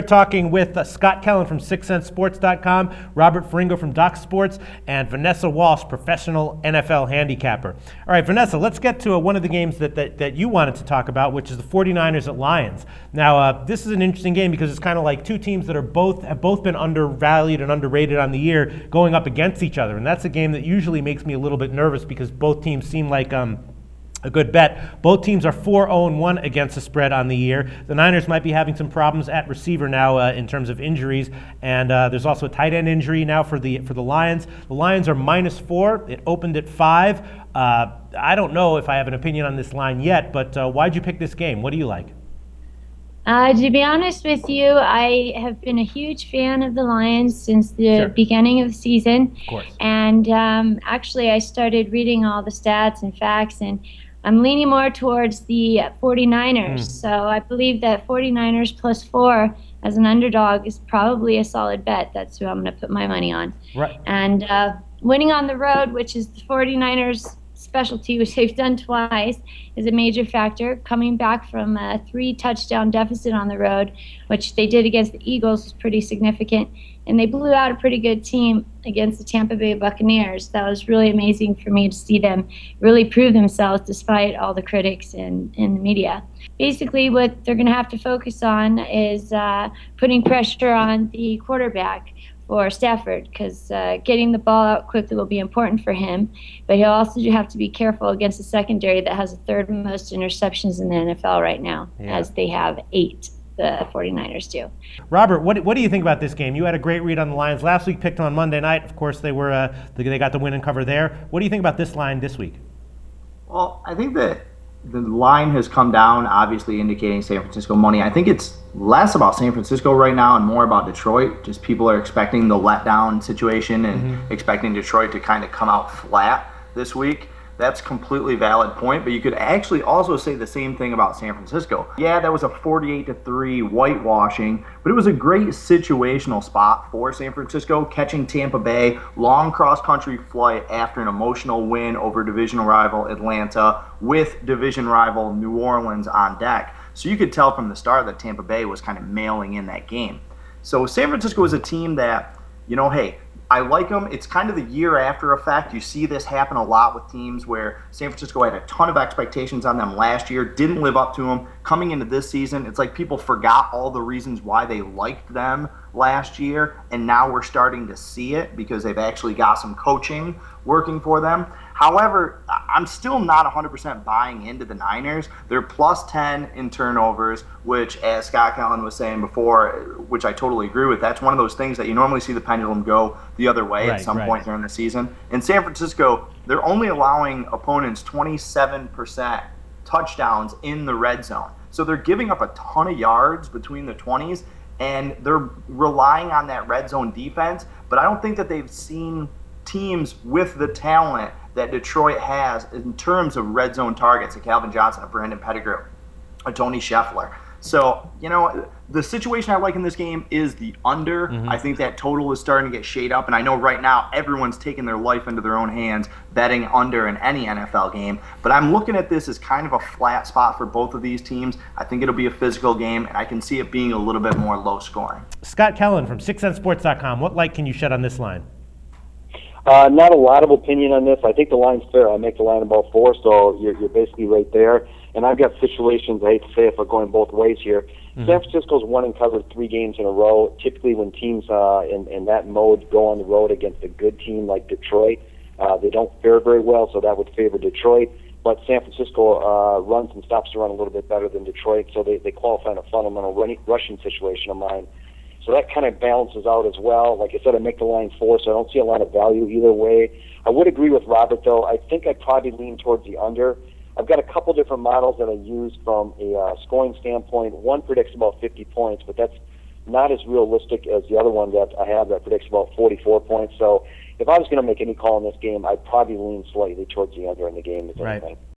We're talking with Scott Kellen from SixCentSports.com, Robert Faringo from Doc Sports, and Vanessa Walsh, professional NFL handicapper. All right, Vanessa, let's get to one of the games that you wanted to talk about, which is the 49ers at Lions. Now, this is an interesting game because it's kind of like two teams that have both been undervalued and underrated on the year going up against each other, and that's a game that usually makes me a little bit nervous because both teams seem like a good bet. Both teams are 4-0-1 against the spread on the year. The Niners might be having some problems at receiver now in terms of injuries, and there's also a tight end injury now for the Lions. The Lions are -4. It opened at 5. I don't know if I have an opinion on this line yet, but why'd you pick this game? What do you like? To be honest with you, I have been a huge fan of the Lions since the beginning of the season. Of course. And actually, I started reading all the stats and facts, and I'm leaning more towards the 49ers. So I believe that 49ers +4 as an underdog is probably a solid bet. That's who I'm going to put my money on. Right. And winning on the road, which is the 49ers' specialty, which they've done twice, is a major factor. Coming back from a 3-touchdown deficit on the road, which they did against the Eagles, was pretty significant. And they blew out a pretty good team against the Tampa Bay Buccaneers. That was really amazing for me to see them really prove themselves despite all the critics in the media. Basically, what they're going to have to focus on is putting pressure on the quarterback for Stafford, because getting the ball out quickly will be important for him, but he'll also have to be careful against a secondary that has the third most interceptions in the NFL right now, as they have 8. The 49ers do. Robert, what do you think about this game? You had a great read on the Lions last week, picked on Monday night. Of course, they got the win and cover there. What do you think about this line this week? Well, I think that the line has come down, obviously indicating San Francisco money. I think it's less about San Francisco right now and more about Detroit. Just people are expecting the letdown situation and expecting Detroit to kind of come out flat this week. That's completely valid point, but you could actually also say the same thing about San Francisco. Yeah, that was a 48-3 whitewashing, but it was a great situational spot for San Francisco, catching Tampa Bay, long cross-country flight after an emotional win over division rival Atlanta with division rival New Orleans on deck. So you could tell from the start that Tampa Bay was kind of mailing in that game. So San Francisco is a team that, hey, I like them. It's kind of the year after effect. You see this happen a lot with teams where San Francisco had a ton of expectations on them last year, didn't live up to them. Coming into this season, it's like people forgot all the reasons why they liked them last year, and now we're starting to see it because they've actually got some coaching working for them. However, I'm still not 100% buying into the Niners. They're +10 in turnovers, which, as Scott Kellen was saying before, which I totally agree with, that's one of those things that you normally see the pendulum go the other way at some point during the season. In San Francisco, they're only allowing opponents 27% touchdowns in the red zone. So they're giving up a ton of yards between the 20s, and they're relying on that red zone defense, but I don't think that they've seen teams with the talent that Detroit has in terms of red zone targets, a Calvin Johnson, a Brandon Pettigrew, a Tony Scheffler. So, the situation I like in this game is the under. I think that total is starting to get shade up, and I know right now everyone's taking their life into their own hands betting under in any NFL game, but I'm looking at this as kind of a flat spot for both of these teams. I think it'll be a physical game, and I can see it being a little bit more low scoring. Scott Kellen from SixCentSports.com, what light can you shed on this line? Not a lot of opinion on this. I think the line's fair. I make the line about 4, so you're basically right there. And I've got situations, I hate to say it, for going both ways here. San Francisco's won and covered 3 games in a row. Typically when teams in that mode go on the road against a good team like Detroit, they don't fare very well, so that would favor Detroit. But San Francisco runs and stops the run a little bit better than Detroit, so they qualify in a fundamental rushing situation of mine. So that kind of balances out as well. Like I said, I make the line 4, so I don't see a lot of value either way. I would agree with Robert, though. I think I'd probably lean towards the under. I've got a couple different models that I use from a scoring standpoint. One predicts about 50 points, but that's not as realistic as the other one that I have that predicts about 44 points. So if I was going to make any call in this game, I'd probably lean slightly towards the under in the game, if anything.